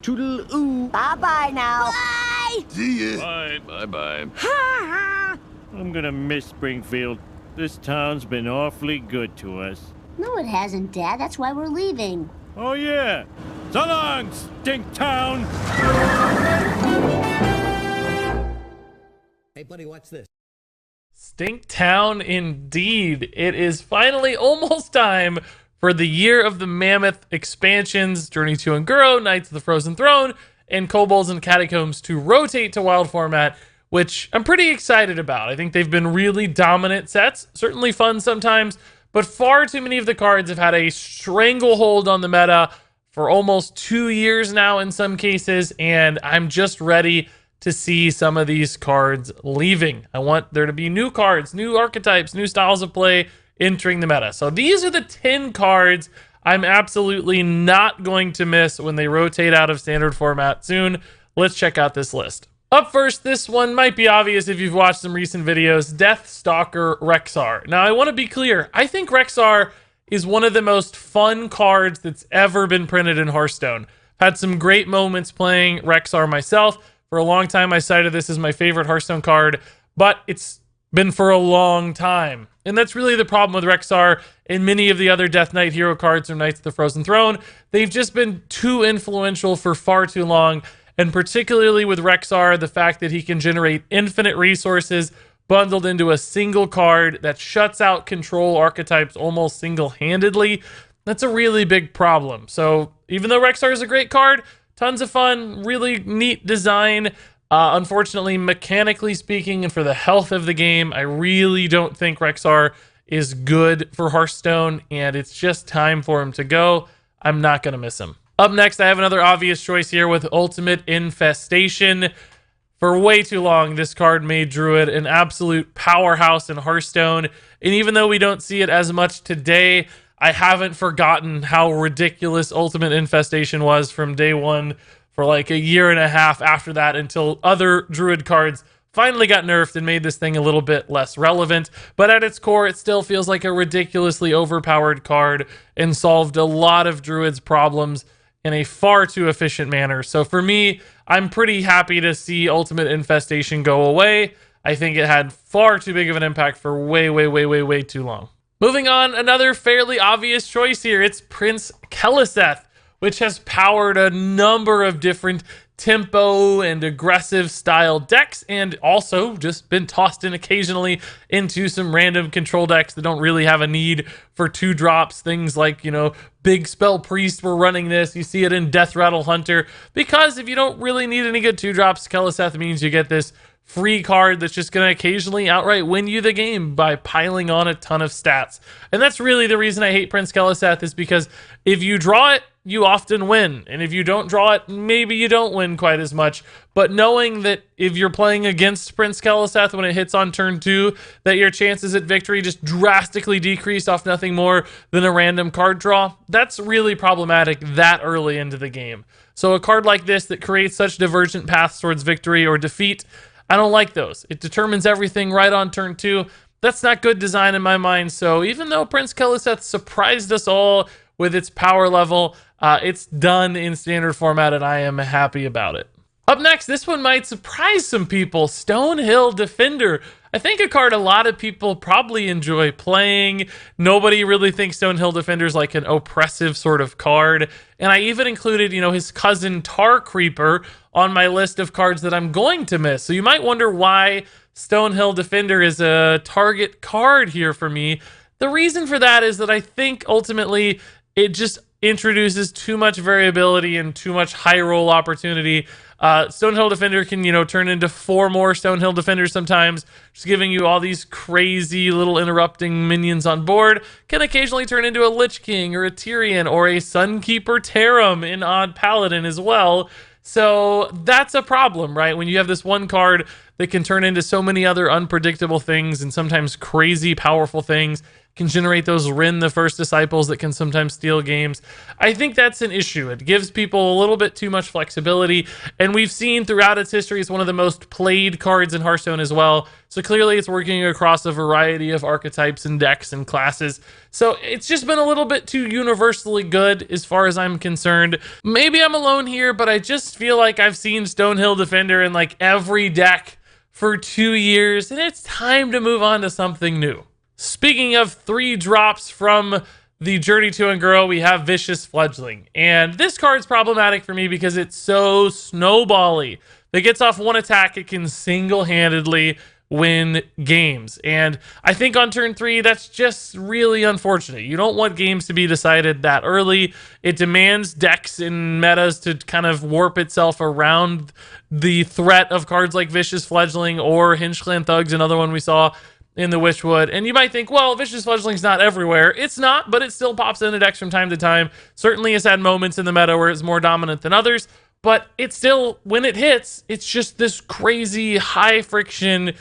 Toodle-oo. Bye-bye now. Bye! See ya. Bye. Bye-bye. I'm gonna miss Springfield. This town's been awfully good to us. No, it hasn't, Dad. That's why we're leaving. Oh, yeah. So long, Stink Town! Hey, buddy, watch this. Stink Town indeed. It is finally almost time for the Year of the Mammoth expansions, Journey to Unguro, Knights of the Frozen Throne, and Kobolds and Catacombs to rotate to wild format, which I'm pretty excited about. I think they've been really dominant sets, certainly fun sometimes, but far too many of the cards have had a stranglehold on the meta for almost 2 years now in some cases, and I'm just ready to see some of these cards leaving. I want there to be new cards, new archetypes, new styles of play entering the meta. So these are the 10 cards I'm absolutely not going to miss when they rotate out of standard format soon. Let's check out this list. Up first, this one might be obvious if you've watched some recent videos, Deathstalker Rexxar. Now, I want to be clear. I think Rexxar is one of the most fun cards that's ever been printed in Hearthstone. Had some great moments playing Rexxar myself. For a long time, I cited this as my favorite Hearthstone card, but it's been for a long time. And that's really the problem with Rexxar and many of the other Death Knight hero cards from Knights of the Frozen Throne. They've just been too influential for far too long, and particularly with Rexxar, the fact that he can generate infinite resources bundled into a single card that shuts out control archetypes almost single-handedly. That's a really big problem. So even though Rexxar is a great card, tons of fun, really neat design. Unfortunately, mechanically speaking, and for the health of the game, I really don't think Rexxar is good for Hearthstone, and it's just time for him to go. I'm not going to miss him. Up next, I have another obvious choice here with Ultimate Infestation. For way too long, this card made Druid an absolute powerhouse in Hearthstone, and even though we don't see it as much today, I haven't forgotten how ridiculous Ultimate Infestation was from day one for like a year and a half after that until other Druid cards finally got nerfed and made this thing a little bit less relevant. But at its core, it still feels like a ridiculously overpowered card and solved a lot of Druid's problems in a far too efficient manner. So for me, I'm pretty happy to see Ultimate Infestation go away. I think it had far too big of an impact for way too long. Moving on, another fairly obvious choice here. It's Prince Kella Set, which has powered a number of different tempo and aggressive style decks, and also just been tossed in occasionally into some random control decks that don't really have a need for 2-drops. Things like, Big Spell Priest were running this. You see it in Death Rattle Hunter, because if you don't really need any good 2-drops, Kella Set means you get this free card that's just going to occasionally outright win you the game by piling on a ton of stats. And that's really the reason I hate Prince Kella Set, is because if you draw it, you often win. And if you don't draw it, maybe you don't win quite as much. But knowing that if you're playing against Prince Kella Set when it hits on turn 2, that your chances at victory just drastically decrease off nothing more than a random card draw, that's really problematic that early into the game. So a card like this that creates such divergent paths towards victory or defeat, I don't like those. It determines everything right on turn 2. That's not good design in my mind. So even though Prince Kella Set surprised us all with its power level, it's done in standard format, and I am happy about it. Up next, this one might surprise some people, Stonehill Defender. I think a card a lot of people probably enjoy playing. Nobody really thinks Stonehill Defender is like an oppressive sort of card. And I even included, his cousin Tar Creeper on my list of cards that I'm going to miss. So you might wonder why Stonehill Defender is a target card here for me. The reason for that is that I think ultimately it just introduces too much variability and too much high roll opportunity. Stonehill Defender can, turn into 4 more Stonehill Defenders sometimes, just giving you all these crazy little interrupting minions on board. Can occasionally turn into a Lich King or a Tyrion or a Sunkeeper Tarim in Odd Paladin as well. So that's a problem, right? When you have this one card that can turn into so many other unpredictable things and sometimes crazy powerful things, can generate those Rin the First Disciples that can sometimes steal games. I think that's an issue. It gives people a little bit too much flexibility, and we've seen throughout its history it's one of the most played cards in Hearthstone as well. So clearly it's working across a variety of archetypes and decks and classes. So it's just been a little bit too universally good as far as I'm concerned. Maybe I'm alone here, but I just feel like I've seen Stonehill Defender in like every deck for 2 years, and it's time to move on to something new. Speaking of 3 drops from the Journey to Ungoro, we have Vicious Fledgling. And this card's problematic for me because it's so snowbally. If it gets off 1 attack, it can single-handedly win games. And I think on turn 3, that's just really unfortunate. You don't want games to be decided that early. It demands decks and metas to kind of warp itself around the threat of cards like Vicious Fledgling or Hinchclan Thugs, another one we saw in the Witchwood. And you might think, well, Vicious Fledgling's not everywhere. It's not, but it still pops into decks from time to time. Certainly has had moments in the meta where it's more dominant than others, but it's still, when it hits, it's just this crazy high friction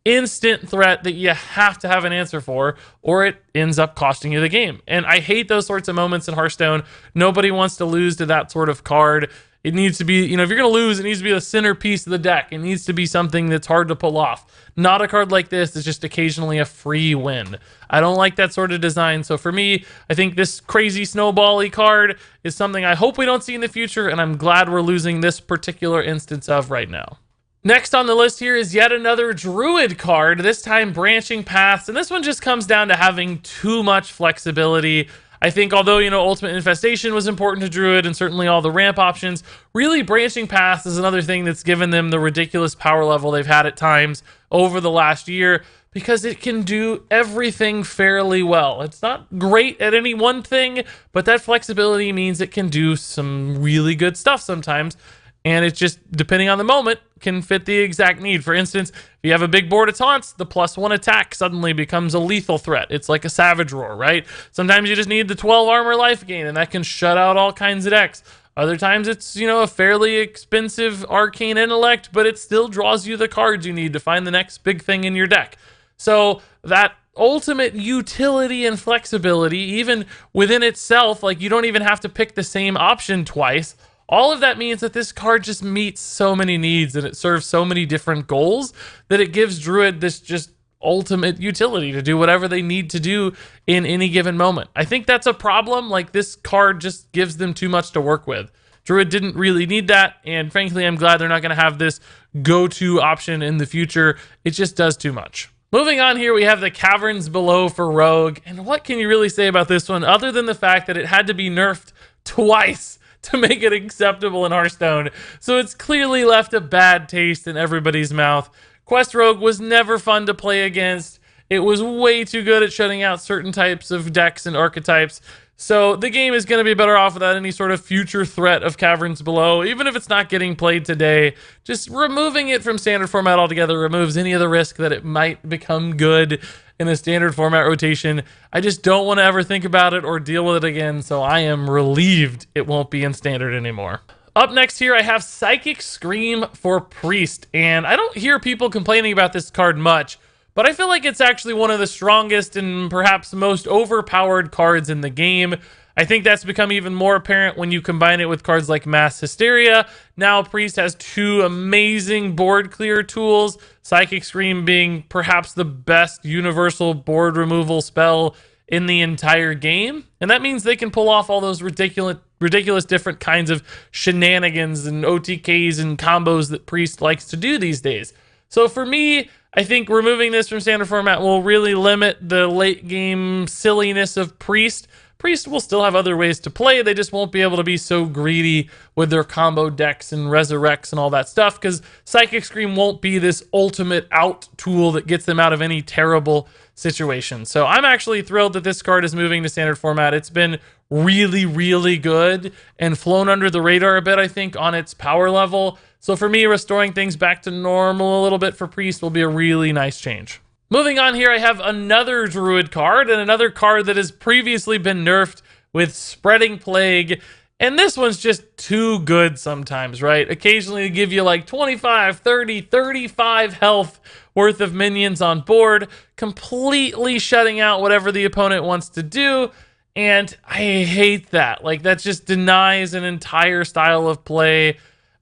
instant threat that you have to have an answer for, or it ends up costing you the game. And I hate those sorts of moments in Hearthstone. Nobody wants to lose to that sort of card. It needs to be, if you're going to lose, it needs to be the centerpiece of the deck. It needs to be something that's hard to pull off. Not a card like this that's just occasionally a free win. I don't like that sort of design. So for me, I think this crazy snowball-y card is something I hope we don't see in the future, and I'm glad we're losing this particular instance of right now. Next on the list here is yet another Druid card, this time Branching Paths, and this one just comes down to having too much flexibility. I think although, Ultimate Infestation was important to Druid and certainly all the ramp options, really Branching Paths is another thing that's given them the ridiculous power level they've had at times over the last year, because it can do everything fairly well. It's not great at any one thing, but that flexibility means it can do some really good stuff sometimes. And it's just, depending on the moment, can fit the exact need. For instance, if you have a big board of taunts, the +1 attack suddenly becomes a lethal threat. It's like a Savage Roar, right? Sometimes you just need the 12 armor life gain, and that can shut out all kinds of decks. Other times it's, a fairly expensive Arcane Intellect, but it still draws you the cards you need to find the next big thing in your deck. So that ultimate utility and flexibility, even within itself, like you don't even have to pick the same option twice. All of that means that this card just meets so many needs and it serves so many different goals that it gives Druid this just ultimate utility to do whatever they need to do in any given moment. I think that's a problem. Like, this card just gives them too much to work with. Druid didn't really need that, and frankly, I'm glad they're not going to have this go-to option in the future. It just does too much. Moving on here, we have the Caverns below for Rogue, and what can you really say about this one other than the fact that it had to be nerfed twice to make it acceptable in Hearthstone, so it's clearly left a bad taste in everybody's mouth. Quest Rogue was never fun to play against. It was way too good at shutting out certain types of decks and archetypes, so the game is going to be better off without any sort of future threat of Caverns below. Even if it's not getting played today, just removing it from standard format altogether removes any of the risk that it might become good in a standard format rotation. I just don't want to ever think about it or deal with it again, so I am relieved it won't be in standard anymore. Up next here, I have Psychic Scream for Priest, and I don't hear people complaining about this card much, but I feel like it's actually one of the strongest and perhaps most overpowered cards in the game. I think that's become even more apparent when you combine it with cards like Mass Hysteria. Now Priest has 2 amazing board clear tools, Psychic Scream being perhaps the best universal board removal spell in the entire game. And that means they can pull off all those ridiculous different kinds of shenanigans and OTKs and combos that Priest likes to do these days. So for me, I think removing this from standard format will really limit the late game silliness of Priest. Priest will still have other ways to play. They just won't be able to be so greedy with their combo decks and resurrects and all that stuff, because Psychic Scream won't be this ultimate out tool that gets them out of any terrible situation. So I'm actually thrilled that this card is moving to standard format. It's been really, really good and flown under the radar a bit, I think, on its power level. So for me, restoring things back to normal a little bit for Priest will be a really nice change. Moving on here, I have another Druid card and another card that has previously been nerfed with Spreading Plague. And this one's just too good sometimes, right? Occasionally they give you like 25, 30, 35 health worth of minions on board, completely shutting out whatever the opponent wants to do. And I hate that. Like, that just denies an entire style of play.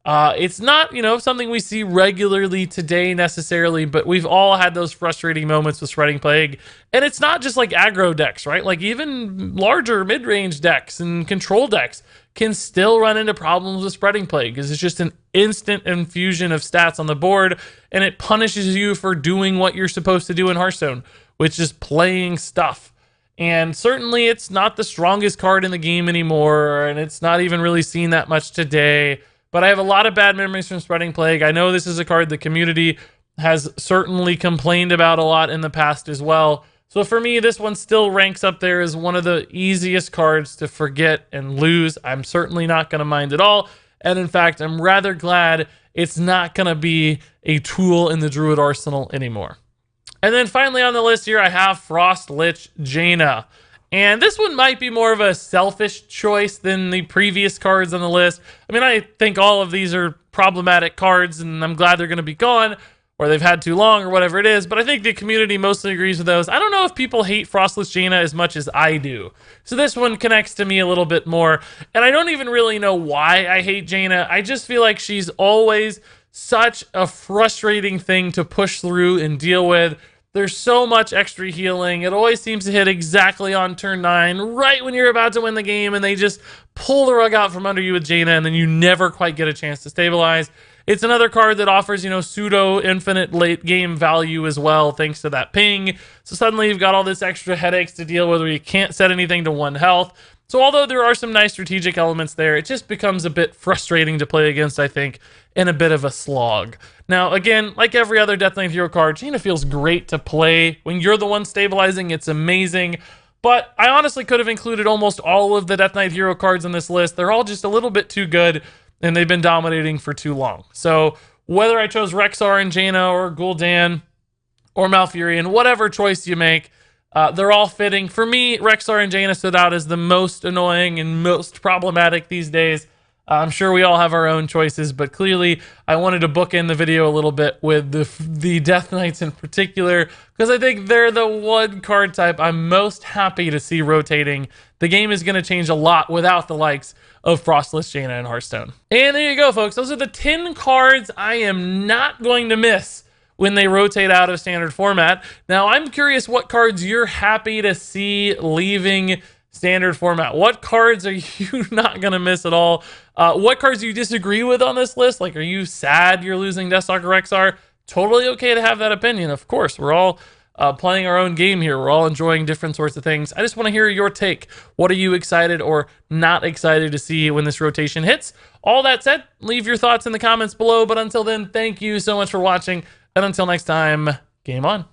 It's not, something we see regularly today necessarily, but we've all had those frustrating moments with Spreading Plague. And it's not just like aggro decks, right? Like, even larger mid-range decks and control decks can still run into problems with Spreading Plague because it's just an instant infusion of stats on the board, and it punishes you for doing what you're supposed to do in Hearthstone, which is playing stuff. And certainly it's not the strongest card in the game anymore, and it's not even really seen that much today. But I have a lot of bad memories from Spreading Plague. I know this is a card the community has certainly complained about a lot in the past as well. So for me, this one still ranks up there as one of the easiest cards to forget and lose. I'm certainly not going to mind at all. And in fact, I'm rather glad it's not going to be a tool in the Druid arsenal anymore. And then finally on the list here, I have Frost Lich Jaina. And this one might be more of a selfish choice than the previous cards on the list. I mean, I think all of these are problematic cards, and I'm glad they're going to be gone, or they've had too long, or whatever it is. But I think the community mostly agrees with those. I don't know if people hate Frost Lich Jaina as much as I do. So this one connects to me a little bit more. And I don't even really know why I hate Jaina. I just feel like she's always such a frustrating thing to push through and deal with. There's so much extra healing. It always seems to hit exactly on turn 9, right when you're about to win the game, and they just pull the rug out from under you with Jaina, and then you never quite get a chance to stabilize. It's another card that offers, pseudo infinite late game value as well, thanks to that ping. So suddenly you've got all this extra headaches to deal with where you can't set anything to 1 health. So although there are some nice strategic elements there, it just becomes a bit frustrating to play against, I think, and a bit of a slog. Now, again, like every other Death Knight hero card, Jaina feels great to play. When you're the one stabilizing, it's amazing. But I honestly could have included almost all of the Death Knight hero cards on this list. They're all just a little bit too good, and they've been dominating for too long. So whether I chose Rexxar and Jaina or Gul'dan or Malfurion, whatever choice you make, they're all fitting. For me, Rexxar and Jaina stood out as the most annoying and most problematic these days. I'm sure we all have our own choices, but clearly I wanted to bookend the video a little bit with the Death Knights in particular, because I think they're the one card type I'm most happy to see rotating. The game is going to change a lot without the likes of Frost Lich Jaina and Hearthstone. And there you go, folks. Those are the 10 cards I am not going to miss when they rotate out of standard format. Now, I'm curious what cards you're happy to see leaving standard format. What cards are you not going to miss at all? What cards do you disagree with on this list? Like, are you sad you're losing Deathstalker Rexxar? Totally okay to have that opinion. Of course, we're all playing our own game here. We're all enjoying different sorts of things. I just want to hear your take. What are you excited or not excited to see when this rotation hits? All that said, leave your thoughts in the comments below. But until then, thank you so much for watching. And until next time, game on.